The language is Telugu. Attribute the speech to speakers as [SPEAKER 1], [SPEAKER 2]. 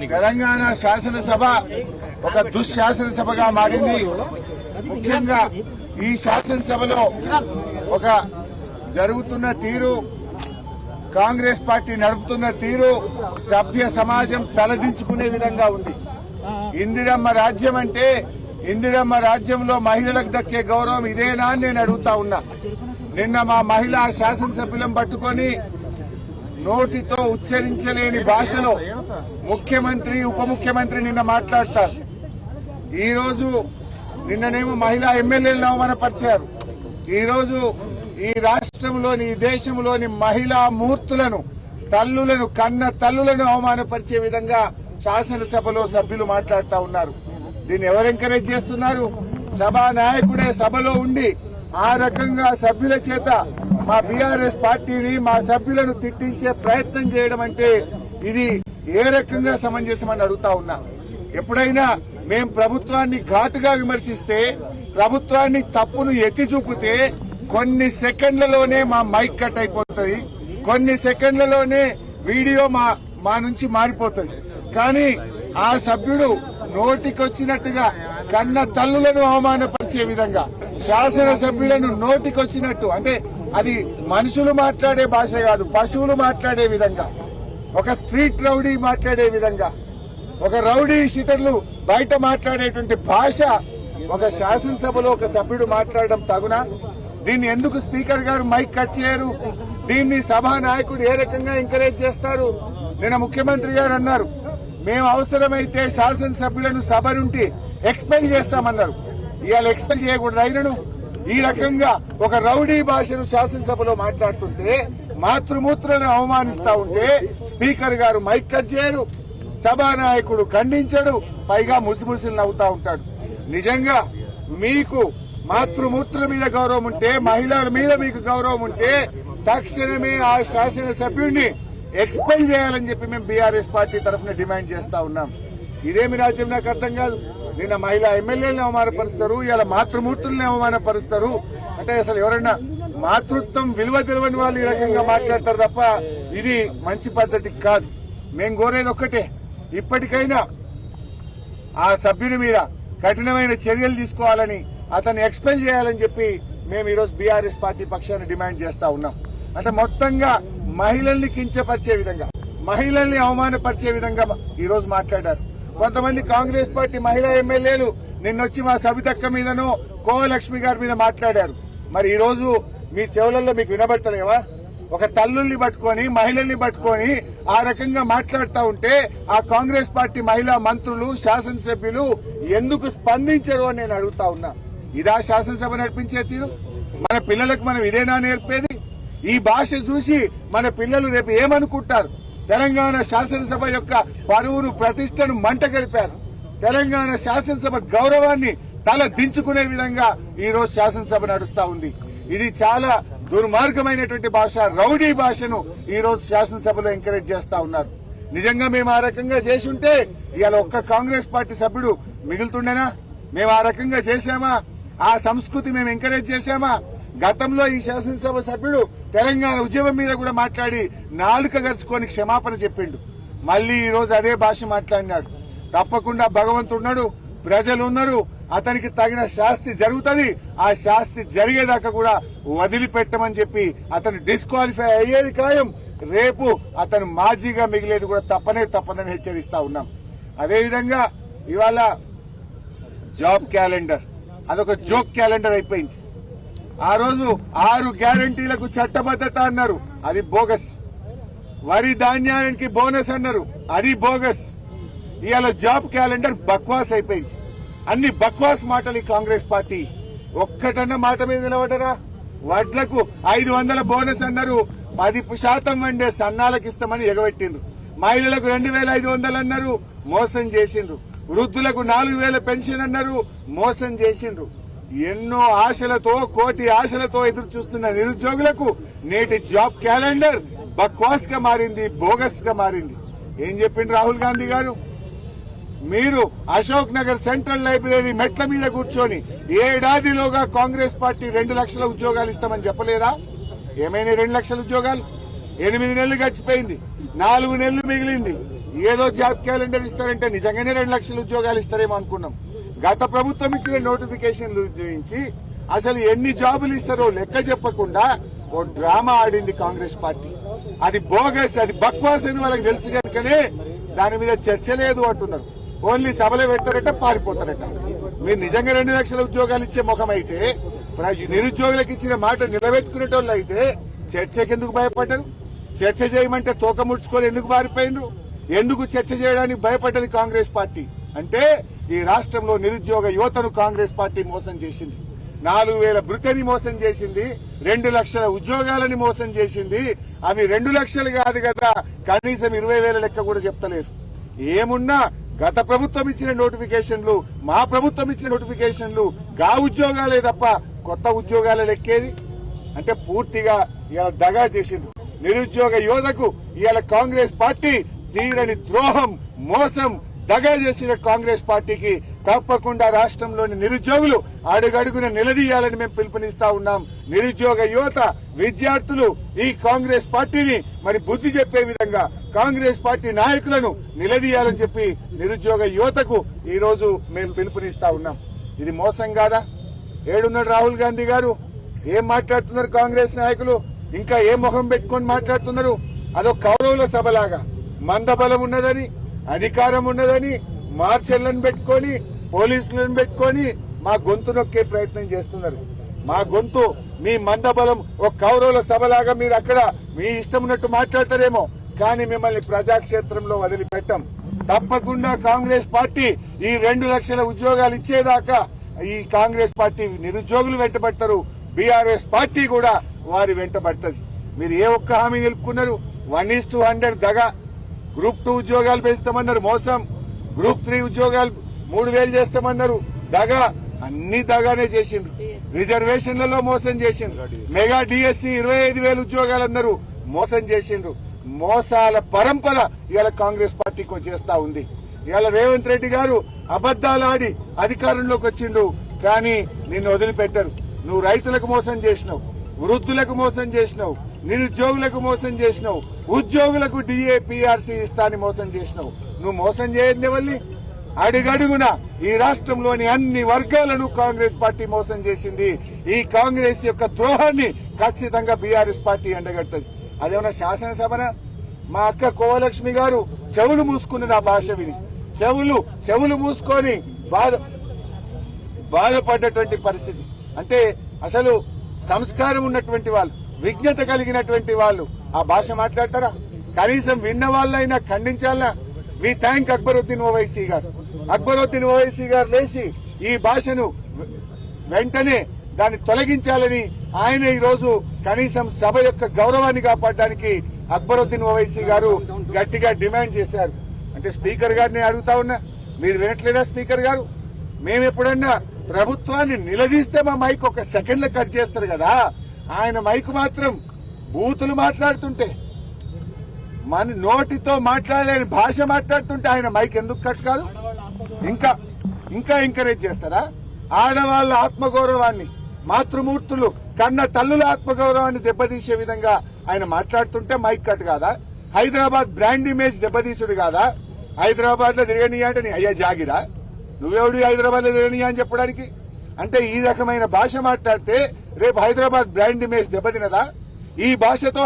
[SPEAKER 1] తెలంగాణ శాసనసభ ఒక దుశ్శాసనసభగా మారింది. ముఖ్యంగా ఈ శాసనసభలో ఒక జరుగుతున్న తీరు, కాంగ్రెస్ పార్టీ నడుపుతున్న తీరు సభ్య సమాజం తలదించుకునే విధంగా ఉంది. ఇందిరమ్మ రాజ్యం అంటే ఇందిరమ్మ రాజ్యంలో మహిళలకు దక్కే గౌరవం ఇదేనా అని నేను అడుగుతా ఉన్నా. నిన్న మా మహిళా శాసనసభ్యులను పట్టుకొని నోటితో ఉచ్చరించలేని భాషలో ముఖ్యమంత్రి ఉప ముఖ్యమంత్రి నిన్న మాట్లాడతారు. ఈ రోజు నిన్ననేమో మహిళా ఎమ్మెల్యేలను అవమానపరిచారు. ఈ రోజు ఈ రాష్ట్రంలోని ఈ దేశంలోని మహిళా మూర్తులను, తల్లులను, కన్న తల్లులను అవమానపరిచే విధంగా శాసనసభలో సభ్యులు మాట్లాడుతూ ఉన్నారు. దీన్ని ఎవరు ఎంకరేజ్ చేస్తున్నారు? సభా నాయకుడే సభలో ఉండి ఆ రకంగా సభ్యుల చేత మా బీఆర్ఎస్ పార్టీని, మా సభ్యులను తిట్టించే ప్రయత్నం చేయడం అంటే ఇది ఏ రకంగా సమంజసమని అడుగుతా ఉన్నా. ఎప్పుడైనా మేం ప్రభుత్వాన్ని ఘాటుగా విమర్శిస్తే, ప్రభుత్వాన్ని తప్పును ఎత్తి చూపితే కొన్ని సెకండ్లలోనే మా మైక్ కట్ అయిపోతుంది, కొన్ని సెకండ్లలోనే వీడియో మా నుంచి మారిపోతుంది. కానీ ఆ సభ్యుడు నోటికొచ్చినట్టుగా కన్న తల్లులను అవమానపరిచే విధంగా, శాసనసభ్యులను నోటికొచ్చినట్టు, అంటే అది మనుషులు మాట్లాడే భాష కాదు, పశువులు మాట్లాడే విధంగా, ఒక స్ట్రీట్ రౌడీ మాట్లాడే విధంగా, ఒక రౌడీ షీటర్లు బయట మాట్లాడేటువంటి భాష ఒక శాసనసభలో ఒక సభ్యుడు మాట్లాడడం తగునా? దీన్ని ఎందుకు స్పీకర్ గారు మైక్ కట్ చేయరు? దీన్ని సభా నాయకుడు ఏ రకంగా ఎంకరేజ్ చేస్తారు? నిన్న ముఖ్యమంత్రి గారు అన్నారు, మేము అవసరమైతే శాసనసభ్యులను సభ నుండి ఎక్స్పెల్ చేస్తామన్నారు. ఇవాళ ఎక్స్పెల్ చేయకూడదు అయినను. ఈ రకంగా ఒక రౌడీ భాషను శాసనసభలో మాట్లాడుతుంటే, మాతృమూత్రులను అవమానిస్తా ఉంటే స్పీకర్ గారు మైక్ కట్ చేయరు, సభానాయకుడు ఖండించడు, పైగా ముసిముసిలు నవ్వుతా ఉంటాడు. నిజంగా మీకు మాతృమూర్తుల మీద గౌరవం ఉంటే, మహిళల మీద మీకు గౌరవం ఉంటే తక్షణమే ఆ శాసనసభ్యుడిని ఎక్స్పెల్ చేయాలని చెప్పి మేము బీఆర్ఎస్ పార్టీ తరఫున డిమాండ్ చేస్తా ఉన్నాం. ఇదేమి రాజ్యం నాకు అర్థం కాదు. నిన్న మహిళా ఎమ్మెల్యేలను అవమానపరుస్తారు, ఇలా మాతృమూర్తులను అవమానపరుస్తారు. అంటే అసలు ఎవరైనా మాతృత్వం విలువ తెలియని వాళ్ళు ఈ రకంగా మాట్లాడతారు తప్ప ఇది మంచి పద్ధతి కాదు. మేము కోరేది ఒక్కటే, ఇప్పటికైనా ఆ సభ్యుని మీద కఠినమైన చర్యలు తీసుకోవాలని, అతన్ని ఎక్స్పెల్ చేయాలని చెప్పి మేము ఈరోజు బీఆర్ఎస్ పార్టీ పక్షాన్ని డిమాండ్ చేస్తా ఉన్నాం. అంటే మొత్తంగా మహిళల్ని కించపరిచే విధంగా, మహిళల్ని అవమానపరిచే విధంగా ఈరోజు మాట్లాడారు. కొంతమంది కాంగ్రెస్ పార్టీ మహిళా ఎమ్మెల్యేలు నిన్నొచ్చి మా సబితక్క మీదనో కోవలక్ష్మి గారి మీద మాట్లాడారు. మరి ఈ రోజు మీ చెవులలో మీకు వినబడతలేవా? ఒక తల్లుల్ని పట్టుకొని, మహిళల్ని పట్టుకొని ఆ రకంగా మాట్లాడుతూ ఉంటే ఆ కాంగ్రెస్ పార్టీ మహిళా మంత్రులు, శాసనసభ్యులు ఎందుకు స్పందించరు అని నేను అడుగుతా ఉన్నా. ఇదా శాసనసభ నడిపించే తీరు? మన పిల్లలకు మనం ఇదేనా నేర్పేది? ఈ భాష చూసి మన పిల్లలు రేపు ఏమనుకుంటారు? తెలంగాణ శాసనసభ యొక్క పరువును, ప్రతిష్టను మంట కలిపారు. తెలంగాణ శాసనసభ గౌరవాన్ని తల దించుకునే విధంగా ఈ రోజు శాసనసభ నడుస్తా ఉంది. ఇది చాలా దుర్మార్గమైనటువంటి భాష, రౌడీ భాషను ఈ రోజు శాసనసభలో ఎంకరేజ్ చేస్తా ఉన్నారు. నిజంగా మేము ఆ రకంగా చేసి ఉంటే ఇవాళ ఒక్క కాంగ్రెస్ పార్టీ సభ్యుడు మిగులుతుండేనా? మేము ఆ రకంగా చేశామా? ఆ సంస్కృతి మేము ఎంకరేజ్ చేశామా? గతంలో ఈ శాసనసభ సభ్యుడు తెలంగాణ ఉద్యమం మీద కూడా మాట్లాడి నాలుక గరుచుకొని క్షమాపణ చెప్పిండు. మళ్లీ ఈ రోజు అదే భాష మాట్లాడినాడు. తప్పకుండా భగవంతుడున్నాడు, ప్రజలున్నారు, అతనికి తగిన శాస్తి జరుగుతుంది. ఆ శాస్తి జరిగేదాకా కూడా వదిలిపెట్టమని చెప్పి అతను డిస్క్వాలిఫై అయ్యేది ఖాయం. రేపు అతను మాజీగా మిగిలేది కూడా తప్పదని హెచ్చరిస్తా ఉన్నాం. అదేవిధంగా ఇవాళ జాబ్ క్యాలెండర్ అదొక జోక్ క్యాలెండర్ అయిపోయింది. ఆ రోజు 6 గ్యారంటీలకు చట్టబద్దత అన్నారు, అది బోగస్. వరి ధాన్యానికి బోనస్ అన్నారు, అది బోగస్. ఇవాళ జాబ్ క్యాలెండర్ బక్వాస్ అయిపోయింది. అన్ని బక్వాస్ మాటలు ఈ కాంగ్రెస్ పార్టీ. ఒక్కటన్న మాట మీద నిలబడరా? వడ్లకు 500 బోనస్ అన్నారు, 10% వండే సన్నాలకు ఇస్తామని ఎగబెట్టిండ్రు. మహిళలకు 2500 అన్నారు, మోసం చేసిండ్రు. వృద్ధులకు 4000 పెన్షన్ అన్నారు, మోసం చేసిండ్రు. ఎన్నో ఆశలతో, కోటి ఆశలతో ఎదురు చూస్తున్న నిరుద్యోగులకు నేటి జాబ్ క్యాలెండర్ బక్వాస్ గా మారింది, బోగస్ గా మారింది. ఏం చెప్పిండ్రు రాహుల్ గాంధీ గారు? మీరు అశోక్ నగర్ సెంట్రల్ లైబ్రరీ మెట్ల మీద కూర్చొని ఏడాదిలోగా కాంగ్రెస్ పార్టీ 2 లక్షల ఉద్యోగాలు ఇస్తామని చెప్పలేదా? ఏమైనా 2 లక్షల ఉద్యోగాలు? 8 నెలలు గడిచిపోయింది, 4 నెలలు మిగిలింది. ఏదో జాబ్ క్యాలెండర్ ఇస్తారంటే నిజంగానే 2 లక్షల ఉద్యోగాలు ఇస్తారేమో అనుకున్నాం. గత ప్రభుత్వం ఇచ్చిన నోటిఫికేషన్లు చూపించి అసలు ఎన్ని జాబులు ఇస్తారో లెక్క చెప్పకుండా ఓ డ్రామా ఆడింది కాంగ్రెస్ పార్టీ. అది బోగస్, అది బక్వాస్ అని వాళ్ళకి తెలుసు కనుకనే దాని మీద చర్చ లేదు అంటున్నారు. ఓన్లీ సభలో పెడతారట, పారిపోతారట. మీరు నిజంగా 2 లక్షల ఉద్యోగాలు ఇచ్చే ముఖం అయితే, నిరుద్యోగులకు ఇచ్చిన మాట నిలబెట్టుకునేటోళ్ళు అయితే చర్చకి ఎందుకు భయపడ్డారు? చర్చ చేయమంటే తోక ముడుచుకొని ఎందుకు పారిపోయినరు? ఎందుకు చర్చ చేయడానికి భయపడ్డది కాంగ్రెస్ పార్టీ? అంటే ఈ రాష్ట్రంలో నిరుద్యోగ యువతను కాంగ్రెస్ పార్టీ మోసం చేసింది. 4,000 భృతిని మోసం చేసింది, 2 లక్షల ఉద్యోగాలని మోసం చేసింది. అవి 2 లక్షలు కాదు కదా, కనీసం 20,000 లెక్క కూడా చెప్తలేరు. ఏమున్నా గత ప్రభుత్వం ఇచ్చిన నోటిఫికేషన్లు, మా ప్రభుత్వం ఇచ్చిన నోటిఫికేషన్లు గా ఉద్యోగాలే తప్ప కొత్త ఉద్యోగాల లెక్కేది. అంటే పూర్తిగా ఇలా దగా చేసిండ్రు నిరుద్యోగ యువతకు. ఇవాళ కాంగ్రెస్ పార్టీ తీరని ద్రోహం, మోసం, దగా చేసిన కాంగ్రెస్ పార్టీకి తప్పకుండా రాష్ట్రంలోని నిరుద్యోగులు అడుగడుగున నిలదీయాలని మేము పిలుపునిస్తా ఉన్నాం. నిరుద్యోగ యువత, విద్యార్థులు ఈ కాంగ్రెస్ పార్టీని మరి బుద్ధి చెప్పే విధంగా కాంగ్రెస్ పార్టీ నాయకులను నిలదీయాలని చెప్పి నిరుద్యోగ యువతకు ఈ రోజు మేము పిలుపునిస్తా ఉన్నాం. ఇది మోసం కాదా? ఏడున్నాడు రాహుల్ గాంధీ గారు? ఏం మాట్లాడుతున్నారు కాంగ్రెస్ నాయకులు? ఇంకా ఏ మొహం పెట్టుకొని మాట్లాడుతున్నారు? అదొక కౌరవుల సభలాగా మందబలం ఉన్నదని, అధికారం ఉన్నదని మార్షల్లను పెట్టుకొని, పోలీసులను పెట్టుకొని మా గొంతు నొక్కే ప్రయత్నం చేస్తున్నారు. మా గొంతు, మీ మందబలం ఒక కౌరవుల సభలాగా మీరు అక్కడ మీ ఇష్టం ఉన్నట్టు మాట్లాడతారేమో, కానీ మిమ్మల్ని ప్రజాక్షేత్రంలో వదిలిపెట్టం. తప్పకుండా కాంగ్రెస్ పార్టీ ఈ 2 లక్షల ఉద్యోగాలు ఇచ్చేదాకా ఈ కాంగ్రెస్ పార్టీ నిరుద్యోగులు వెంటబడతారు. బీఆర్ఎస్ పార్టీ కూడా వారి వెంటబడుతుంది. మీరు ఏ ఒక్క హామీ నిలుపుకున్నారు? 1:100 దగా. గ్రూప్ 2 ఉద్యోగాలు పెంచుతామన్నారు, మోసం. గ్రూప్ 3 ఉద్యోగాలు 3,000 చేస్తామన్నారు, దగా. అన్ని దగానే చేసిండ్రు. రిజర్వేషన్లలో మోసం చేసిండ్రు. మెగా డిఎస్సి 25,000 ఉద్యోగాలు అన్నారు, మోసం చేసిండ్రు. మోసాల పరంపర ఇవాళ కాంగ్రెస్ పార్టీకి వచ్చేస్తా ఉంది. ఇవాళ రేవంత్ రెడ్డి గారు అబద్దాలు ఆడి అధికారంలోకి వచ్చిండు, కానీ నిన్ను వదిలిపెట్టరు. నువ్వు రైతులకు మోసం చేసినావు, వృద్ధులకు మోసం చేసినావు, నిరుద్యోగులకు మోసం చేసినావు, ఉద్యోగులకు డిఏ పీఆర్సీ ఇస్తాని మోసం చేసినావు. నువ్వు మోసం చేయని వల్లి అడుగడుగున ఈ రాష్ట్రంలోని అన్ని వర్గాలను కాంగ్రెస్ పార్టీ మోసం చేసింది. ఈ కాంగ్రెస్ యొక్క ద్రోహాన్ని ఖచ్చితంగా బీఆర్ఎస్ పార్టీ ఎండగట్టది. అదేమన్నా శాసనసభనా? మా అక్క కోవలక్ష్మి గారు చెవులు మూసుకున్నది ఆ భాష విని. చెవులు మూసుకొని బాధపడ్డటువంటి పరిస్థితి. అంటే అసలు సంస్కారం ఉన్నటువంటి వాళ్ళు, విజ్ఞత కలిగినటువంటి వాళ్ళు ఆ భాష మాట్లాడతారా? కనీసం విన్న వాళ్ళైనా ఖండించాలనా? వి థ్యాంక్ అక్బరుద్దీన్ ఓవైసీ గారు. అక్బరుద్దీన్ ఓవైసీ గారు లేచి ఈ భాషను వెంటనే దాన్ని తొలగించాలని ఆయన ఈ రోజు కనీసం సభ యొక్క గౌరవాన్ని కాపాడడానికి అక్బరుద్దీన్ ఓవైసీ గారు గట్టిగా డిమాండ్ చేశారు. అంటే స్పీకర్ గారిని అడుగుతా ఉన్నా, మీరు వినట్లేదా స్పీకర్ గారు? మేము ఎప్పుడన్నా ప్రభుత్వాన్ని నిలదీస్తే మా మైక్ ఒక సెకండ్ లో కట్ చేస్తారు కదా, ఆయన మైక్ మాత్రం బూతులు మాట్లాడుతుంటే, మన నోటితో మాట్లాడలేని భాష మాట్లాడుతుంటే ఆయన మైక్ ఎందుకు కట్ కాదు? ఇంకా ఎంకరేజ్ చేస్తారా? ఆడవాళ్ల ఆత్మగౌరవాన్ని, మాతృమూర్తులు కన్న తల్లుల ఆత్మగౌరవాన్ని దెబ్బతీసే విధంగా ఆయన మాట్లాడుతుంటే మైక్ కట్ కాదా? హైదరాబాద్ బ్రాండ్ ఇమేజ్ దెబ్బతీసుడు కాదా? హైదరాబాద్ లో తిరగనియా అంటే అయ్యా జాగిరా, నువ్వెవడు హైదరాబాద్ లో తిరగనియా అని చెప్పడానికి? అంటే ఈ రకమైన భాష మాట్లాడితే రేపు హైదరాబాద్ బ్రాండ్ ఇమేజ్ దెబ్బతినదా? ఈ భాషతో